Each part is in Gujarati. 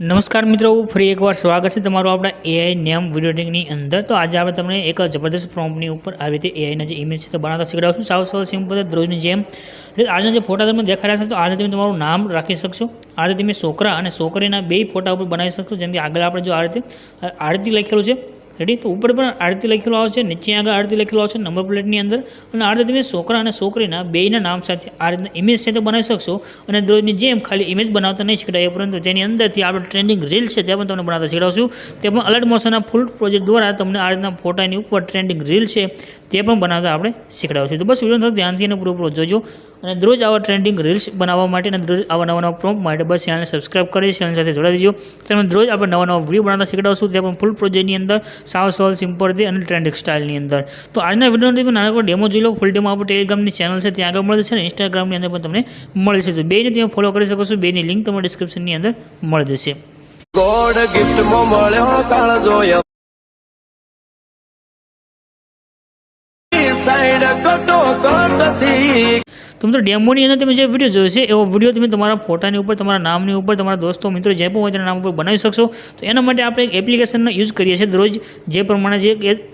नमस्कार मित्रों, फरी एक बार स्वागत है तमारो अपना एआई नेम वीडियो एडिटिंगनी अंदर। तो आज आप तमने एक जबरदस्त प्रॉम्प्टनी ऊपर आ रीते एआईना जे इमेज है तो बनावता शीखवाडुं। साव साव सिंपल रोजनी जेम आजना जे फोटा तमने देखाई रह्या छे तो आज तमे तमारुं नाम राखी शकशो। आज तमे छोकरा अने छोकरीना बेय फोटा उपर बनावी शकशो। जेम के आगळ आपणे जो आ रीते आरती लखेलुं छे रेडी, तो ऊपर पण आरती लखेलुं आवशे, नीचे आगळ आरती लखेलुं आवशे नंबर प्लेटनी अंदर। अने आ रीते तमे छोकरा अने छोकरीना बेयना नाम साथे आ रीतना इमेज छे तो बनावी शकशो। अने रोजनी जेम खाली इमेज बनावता नहीं शीखवाडे परंतु तेनी अंदरथी आपणे ट्रेंडिंग रील्स छे ते पण तमने बनावता शीखवाडुं। ते पण अलर्ट मोशनना फूल प्रोजेक्ट द्वारा तमने आ रीतना फोटानी ऊपर ट्रेंडिंग रील छे ते पण बनावता आपणे शीखवाडुं। तो बस विडियो थोड़ा ध्यानथी अने पूरो जोजो अने रोज आवा ट्रेंडिंग रील्स बनाववा माटे अने रोज आवा नवा प्रॉम्प्ट माटे बस चेनल सब्सक्राइब करी चेनल साथे जोડાઈ દેજો। તમે રોજ આપણે નવા નવા વિડીયો બનાવતા શીખવાડું તે પણ ફૂલ પ્રોજેક્ટની અંદર સાવ સરળ સિમ્પલ રીતે અને ટ્રેન્ડિંગ સ્ટાઇલની અંદર। તો આજના વિડીયોની તમે નાનકડો ડેમો જોઈ લો। ફૂલ ડેમો આપણે ટેલિગ્રામની ચેનલ છે ત્યાં આગળ મળે છે અને ઇન્સ્ટાગ્રામની અંદર પણ તમને મળી જશે। તો બેને તમે ફોલો કરી શકો છો। બેની લિંક તમને ડિસ્ક્રિપ્શનની અંદર મળી જશે। ગોડ ગિફ્ટમાં મળ્યો કાળજો સાઈડ કટો કટથી। तो मित्रों डेमोनी अंदर तमे जे विडियो जोयो छे एवो विडियो तमे तमारा फोटानी उपर तमारा नामनी उपर तमारा दोस्तों मित्रों जे पण होय तेना नाम उपर बनावी शकशो। तो एना माटे आपणे एक एप्लिकेशननो यूज करीए छीए रोज जे प्रमाणे जे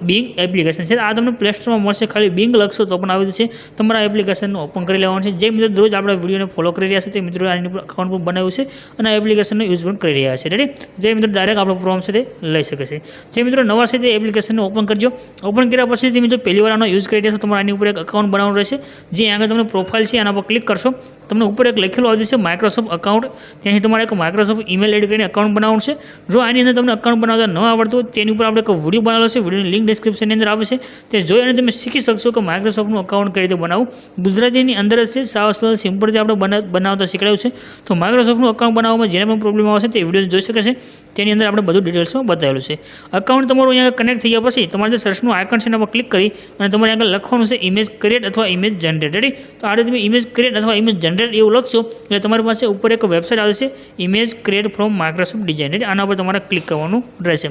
बिंग एप्लिकेशन छे आ तमने प्ले स्टोर में मळशे। खाली बिंग लखशो तो पण आवी जशे। तमारा एप्लिकेशननो ओपन करी लेवानुं छे। जे मित्रों रोज आपणा विडियोने फॉलो करी रह्या छे ते मित्रों आनी पर अकाउंट पण बनाव्युं छे अने एप्लिकेशननो यूज पण करी रह्या छे। रेडी, जे मित्रों डायरेक्ट आपणो प्रॉम्प्ट छे ते लई शके छे। जे मित्रों नवा छे ते एप्लिकेशनने ओपन करजो। ओपन कर्या पछी जे मित्रों पहेली वार आनो यूज करी रह्या छो तमारे आनी उपर एक अकाउंट बनावવાનું રહેશે। जे આગળ તમને પ્રોફાઇલ છે આના પર ક્લિક કરશો તમને ઉપર એક લખેલું આવી જશે માઇક્રોસોફ્ટ અકાઉન્ટ। ત્યાંથી તમારે એક માઇક્રોસોફ્ટ ઈમેલ એડ કરીને અકાઉન્ટ બનાવવાનું છે। જો આની અંદર તમને અકાઉન્ટ બનાવતા ન આવડતું તેની ઉપર આપણે એક વિડીયો બનાવેલો છે, વિડીયોની લિંક ડિસ્ક્રિપ્શનની અંદર આવે છે। તે જોઈ અને તમે શીખી શકશો કે માઇક્રોસોફ્ટનું અકાઉન્ટ કઈ રીતે બનાવવું। ગુજરાતીની અંદર જ છે, સાવ સરળ સિમ્પલથી આપણે બનાવતા શીખવાડ્યું છે। તો માઇક્રોસોફ્ટનું અકાઉન્ટ બનાવવામાં જેને પણ પ્રોબ્લેમ આવશે તે વિડીયો જોઈ શકે છે। તેની અંદર આપણે બધું ડિટેલ્સમાં બતાવેલું છે। અકાઉન્ટ તમારું અહીંયા કનેક્ટ થઈ ગયા પછી તમારે જે સર્ચનું આઇકન છે એના પર ક્લિક કરી અને તમારે આગળ લખવાનું છે ઇમેજ ક્રિએટ અથવા ઇમેજ જનરેટ। રેડી, તો આ રીતે તમે ઇમેજ ક્રિએટ અથવા ઇમેજ જનરેટ એવું લખશો એટલે તમારી પાસે ઉપર એક વેબસાઇટ આવે છે image create from Microsoft design. Ready, આના પર તમારે ક્લિક કરવાનું રહેશે।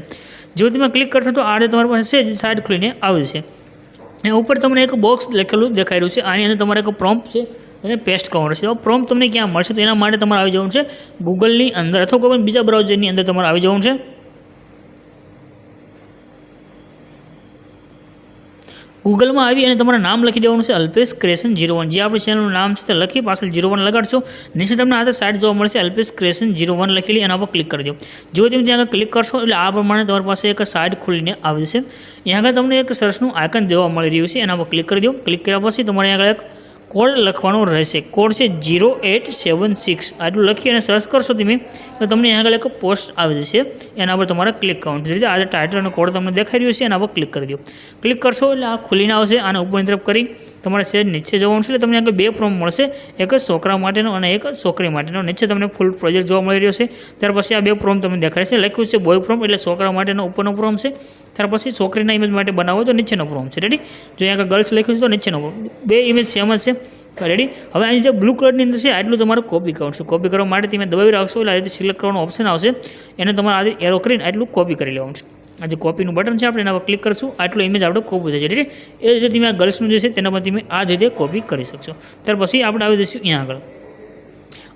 જો તમે ક્લિક કરશો તો આ રીતે તમારી પાસે છે સાઇટ ખુલીને આવે છે। એ ઉપર તમને એક બોક્સ લખેલું દેખાઈ રહ્યું છે। આની અંદર તમારે એક પ્રોમ્પ્ટ છે એને પેસ્ટ કરવાનું રહેશે। પ્રોમ્પ્ટ તમને ક્યાં મળશે તો એના માટે તમારે આવી જવાનું છે ગૂગલની અંદર અથવા કોઈ પણ બીજા બ્રાઉઝરની અંદર તમારે આવી જવાનું છે। ગૂગલમાં આવી અને તમારું નામ લખી દેવાનું છે અલ્પેશ ક્રિએશન 01। જે આપણી ચેનલનું નામ છે તે લખી પાછળ 01 લગાડશો। નીચે તમને આ સાઇટ જોવા મળશે અલ્પેશ ક્રિએશન 01 લખેલી, એના પર ક્લિક કરી દો। જો તમે ત્યાં આગળ ક્લિક કરશો એટલે આ પ્રમાણે તમારી પાસે એક સાઇટ ખુલીને આવી જશે। અહીંયા આગળ તમને એક સર્ચનું આઇકન દેવા મળી રહ્યું છે, એના પર ક્લિક કરી દો। ક્લિક કર્યા પછી તમારે આગળ એક કોડ લખવાનો રહેશે। કોડ છે 0876। આટલું લખી અને સર્ચ કરશો તમે તો તમને આગળ એક પોસ્ટ આવી જશે, એના પર તમારે ક્લિક કરવાનું છે। આ ટાઇટલ અને કોડ તમને દેખાઈ રહ્યો છે, એના પર ક્લિક કરી દો। ક્લિક કરશો એટલે આ ખુલીને આવશે। આને ઉપરની તરફ કરી તમારે સેજ નીચે જવાનું છે એટલે તમને આગળ બે પ્રોમ્પ્ટ મળશે, એક છોકરા માટેનો અને એક છોકરી માટેનો। નીચે તમને ફૂલ પ્રોજેક્ટ જોવા મળી રહ્યો છે। ત્યાર પછી આ બે પ્રોમ્પ્ટ તમને દેખાય છે। લખ્યું છે બોય પ્રોમ્પ્ટ એટલે છોકરા માટેનો ઉપરનો પ્રોમ્પ્ટ છે, ત્યાર પછી છોકરીના ઇમેજ માટે બનાવો તો નીચેનો પ્રોમ્પ્ટ છે। રેડી, જો અહીંયા આગળ ગર્લ્સ લખ્યું છે તો નીચેનો પ્રોમ્પ્ટ, બે ઇમેજ સેમ જ છે। રેડી, હવે આની જે બ્લુ કલરની અંદર છે આટલું તમારે કોપી કરવાનું છે। કોપી કરવા માટે તમે દબાવી રાખશો એટલે આ રીતે સિલેક્ટ કરવાનો ઓપ્શન આવશે, એને તમારે આ રીતે એરો કરીને આટલું કોપી કરી લેવાનું છે। આ જે કોપીનું બટન છે આપણે એના પર ક્લિક કરશું, આટલો ઇમેજ આપણે કોપી થઈ જાય। એ રીતે તમે આ ગર્લ્સનું જે છે તેના પર તમે આ જ રીતે કોપી કરી શકશો। ત્યાર પછી આપણે આવી દઈશું અહીંયા આગળ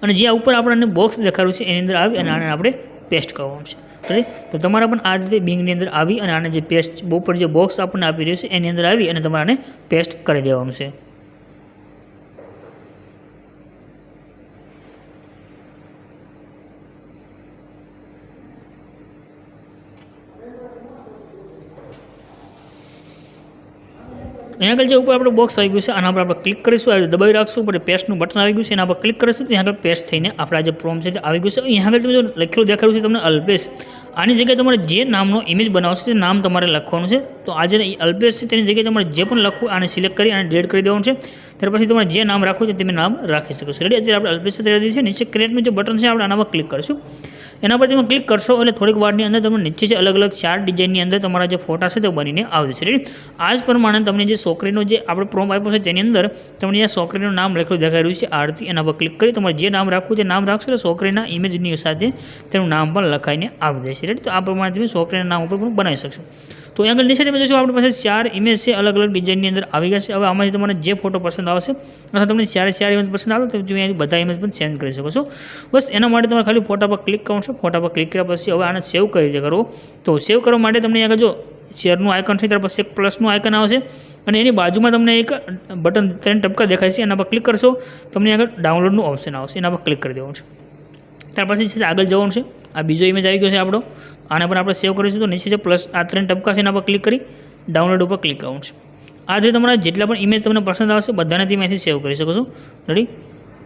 અને જે આ ઉપર આપણને બોક્સ દેખાડ્યું છે એની અંદર આવી અને આને આપણે પેસ્ટ કરવાનું છે। તો તમારે પણ આ રીતે બિંગની અંદર આવી અને આને જે પેસ્ટ ઉપર જે બોક્સ આપણને આપી રહ્યું છે એની અંદર આવી અને તમારે આને પેસ્ટ કરી દેવાનું છે। અહીંયા આગળ જે ઉપર આપણું બોક્સ આવી ગયું છે આના પર આપણે ક્લિક કરીશું, આ રીતે દબાવી રાખશું, ઉપર પેસ્ટનું બટન આવી ગયું છે એના પર ક્લિક કરીશું તો અહીંયા આગળ પેસ્ટ થઈને આપણા જે પ્રોમ્પ્ટ છે તે આવી ગયું છે। અહીંયા આગળ તમે જો લખેલું દેખાડ્યું છે તમને અલ્પેશ, આની જગ્યાએ તમારે જે નામનો ઇમેજ બનાવશે તે નામ તમારે લખવાનું છે। તો આ જે અલ્પેશ છે તેની જગ્યાએ તમારે જે પણ લખવું આને સિલેક્ટ કરી અને ડિલીટ કરી દેવાનું છે। ત્યાર પછી તમારે જે નામ રાખવું છે તમે નામ રાખી શકો છો। રેડી, અત્યારે આપણે અલ્પેશ તૈયાર છે। નીચે ક્રિએટનું જે બટન છે આપણે આના પર ક્લિક કરીશું, એના પર તમે ક્લિક કરશો એટલે થોડીક વારની અંદર તમને નીચે જે અલગ અલગ 4 ડિઝાઇનની અંદર તમારા જે ફોટા છે તે બનીને આવી જશે। રેડી, આ જ પ્રમાણે તમને જે છોકરીનો જે આપણે પ્રોમ્પ્ટ આપ્યો છે તેની અંદર તમને જે છોકરીનું નામ લખેલું દેખાઈ રહ્યું છે આરતી, એના પર ક્લિક કરી તમારે જે નામ રાખવું તે નામ રાખશો એટલે છોકરીના ઇમેજની સાથે તેનું નામ પણ લખાઈને આવી જશે। રેડી, તો આ પ્રમાણે તમે છોકરીના નામ ઉપર પણ બનાવી શકશો। તો અહીં આગળ નીચે તમે જોશો આપણી પાસે 4 ઇમેજ છે, અલગ અલગ ડિઝાઇનની અંદર આવી ગયા છે. હવે આમાંથી તમને જે ફોટો પસંદ આવશે અથવા તમને 4 ઇમેજ પસંદ આવે તો તમે અહીં બધા ઇમેજ પણ ચેન્જ કરી શકો છો. બસ એના માટે તમારે ખાલી ફોટા પર ક્લિક કરવાનું છે. ફોટા પર ક્લિક કર્યા પછી હવે આને સેવ કઈ રીતે કરવો, તો સેવ કરવા માટે તમને આગળ જો શેરનું આઇકન છે, ત્યાર પછી એક પ્લસનું આઇકન આવશે અને એની બાજુમાં તમને એક બટન 3 ટપકા દેખાય છે, એના પર ક્લિક કરશો તમને આગળ ડાઉનલોડનું ઓપ્શન આવશે, એના પર ક્લિક કરી દેવાનું છે. ત્યાર પછી છે આગળ જવાનું છે. આ બીજો ઇમેજ આવી ગયો છે આપણો, આને પણ આપણે સેવ કરીશું તો નીચે છે પ્લસ આ 3 ટપકા છે, એના પર ક્લિક કરી ડાઉનલોડ ઉપર ક્લિક કરવાનું છે. આ જે તમારા જેટલા પણ ઇમેજ તમને પસંદ આવશે બધાને તમે અહીંથી સેવ કરી શકો છો. રેડી,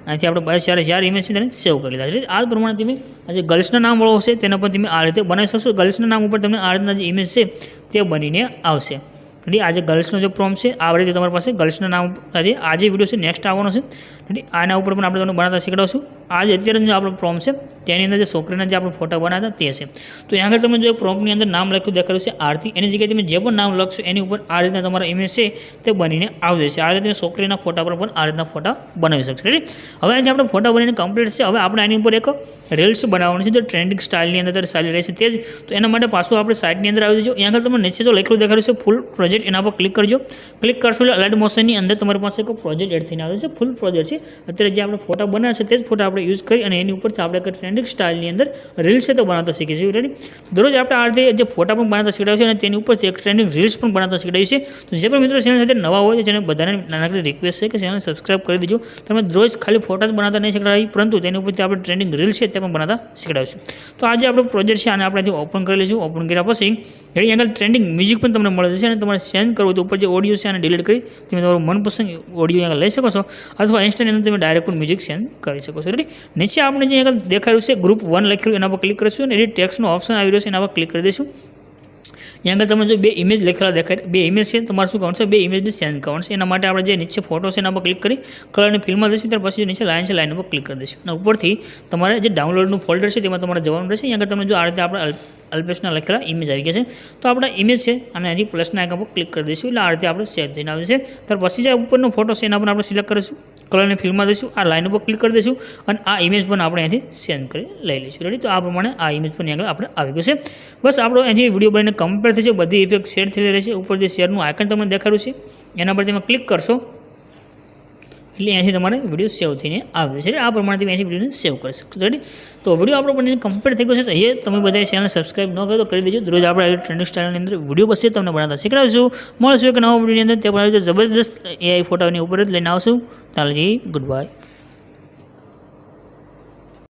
અહીંથી આપણે બધા 4 ઇમેજ છે તેને સેવ કરી લીધા છે. આ પ્રમાણે તમે આ જે ગર્લ્સના નામ વાળો હશે તેના પર તમે આ રીતે બનાવી શકશો. ગર્લ્સના નામ ઉપર તમને આ રીતના જે ઇમેજ છે તે બનીને આવશે. રેડી, આ જે ગર્લ્સનો જે પ્રોમ્પ્ટ છે આ રીતે તમારી પાસે ગર્લ્સના નામ આ જે વિડીયો છે નેક્સ્ટ આવવાનો છે. રેડી, આના ઉપર પણ આપણે તમને બનાવતા શીખડાવશું. આ જે અત્યારે જે આપણો પ્રોમ્પ્ટ છે તેની અંદર જે છોકરીના જે આપણે ફોટા બનાવતા તે છે. તો અહીં આગળ તમે જો પ્રોમ્પ્ટની અંદર નામ લખ્યું દેખાડ્યું છે આરતી, એની જગ્યાએ તમે જે પણ નામ લખશો એની ઉપર આ રીતના તમારા ઇમેજ છે તે બનીને આવી જશે. આ રીતે તમે છોકરીના ફોટા પર પણ આ રીતના ફોટા બનાવી શકશો. રેડી, હવે આજે આપણે ફોટા બનીને કમ્પ્લીટ છે. હવે આપણે આની ઉપર એક રીલ્સ બનાવવાની છે જે ટ્રેન્ડિંગ સ્ટાઇલની અંદર ચાલી રહેશે તે જ. તો એના માટે પાછું આપણે સાઇડની અંદર આવી જજો. અહીં આગળ તમને નીચે જો લખેલું દેખાડ્યું છે ફૂલ પ્રોજેક્ટ, એના પર ક્લિક કરજો. ક્લિક કરશો એટલે અલાઇડ મોશનની અંદર તમારી પાસે એક પ્રોજેક્ટ એડ થઈને આવે છે. ફૂલ પ્રોજેક્ટ છે. અત્યારે જે આપણે ફોટા બનાવ્યા છે તે જ ફોટા આપણે યુઝ કરી અને એની ઉપરથી આપણે એક ટ્રેન્ડિંગ સ્ટાઇલની અંદર રીલ્સ છે તો બનાવતા શીખીએ છીએ. રેડી, દરરોજ આપણે આ રીતે જે ફોટા પણ બનાવતા શીખડાવીએ છીએ અને તેની ઉપરથી એક ટ્રેન્ડિંગ રીલ્સ પણ બનાવતા શીખડાવીએ છીએ. તો જે પણ મિત્રો ચેનલ સાથે નવા હોય છે જેને બધાને નાનકડી રિક્વેસ્ટ છે કે ચેનલ સબસ્ક્રાઇબ કરી દેજો. તમે રોજ ખાલી ફોટા જ બનાવતા નહીં શીખડાવી પરંતુ તેની ઉપરથી આપણે ટ્રેન્ડિંગ રીલ્સ છે તે પણ બનાવતા શીખડાવીશું. તો આજે આપણો પ્રોજેક્ટ છે આને આપણે અહીંથી ઓપન કરી લઈશું. ઓપન કર્યા પછી રેડી આગળ ટ્રેન્ડિંગ મ્યુઝિક પણ તમને મળે છે અને તમારે સેન્ડ કરવું તો ઉપર જે ઓડિયો છે આને ડિલીટ કરી તમે તમારું મનપસંદ ઓડિયો આગળ લઈ શકો છો અથવા ઇન્સ્ટાની અંદર તમે ડાયરેક્ટ પણ મ્યુઝિક સેન્ડ કરી શકો છો. રેડી, નીચે આપણે જે આગળ દેખાડ્યું છે ગ્રુપ 1 લખેલું એના પર ક્લિક કરીશું અને એડિટ ટેક્સ્ટનો ઓપ્શન આવી રહ્યો છે એના પર ક્લિક કરી દઈશું. અહીં આગળ તમે જો 2 ઇમેજ લખેલા દેખાય, 2 ઇમેજ છે તમારે શું કરવાનું છે 2 ઇમેજને સેન્ડ કરવાનું છે. એના માટે આપણે જે નીચે ફોટો છે એના પર ક્લિક કરી કલરની ફિલ્મમાં દઈશું. ત્યાર પછી નીચે લાઇન છે લાઇન પર ક્લિક કરી દઈશું અને ઉપરથી તમારે જે ડાઉનલોડનું ફોલ્ડર છે તેમાં તમારે જવાનું રહેશે. અહીં આગળ તમે જો આ રીતે આપણે અલ્પેશના લખેલા ઇમેજ આવી ગયા છે તો આપણા ઇમેજ છે અને અહીંથી પ્લસના આઇકન પર ક્લિક કરી દઈશું એટલે આ રીતે આપણે સેવ થઈને આવે છે. ત્યાર પછી જે ઉપરનો ફોટો છે એના પર આપણે સિલેક્ટ કરીશું, કલરની ફિલ્મમાં દઈશું, આ લાઇન ઉપર ક્લિક કરી દઈશું અને આ ઇમેજ પણ આપણે અહીંથી સેન્ડ કરી લઈ લઈશું. રેડી, તો આ પ્રમાણે આ ઇમેજ પણ આગળ આપણે આવી ગયું છે. બસ આપણો અહીંથી વિડીયો બનીને કમ્પ્લીટ થશે. બધી ઇફેક્ટ શેર થઈ રહેશે. ઉપર જે શેરનું આઇકન તમને દેખાડ્યું છે એના પર તમે ક્લિક કરશો એટલે અહીંથી તમારે વિડીયો સેવ થઈને આવે છે. આ પ્રમાણે તમે અહીંથી વિડીયોને સેવ કરી શકશો. રેડી, તો વિડીયો આપણો બનીને કમ્પ્લીટ થઈ ગયો છે. તો એ તમે બધા ચેનલ સબસ્ક્રાઇબ ન કરો તો કરી દેજો. રોજ આપણે ટ્રેન્ડિંગ સ્ટાઇલની અંદર વિડીયો બસ તમને બનાવતા શીખડાવીશું. મળશું એક નવા વિડીયોની અંદર તે પણ જબરદસ્ત એઆઈ ફોટાની ઉપર જ લઈને આવશું. ચાલો જી, ગુડ બાય.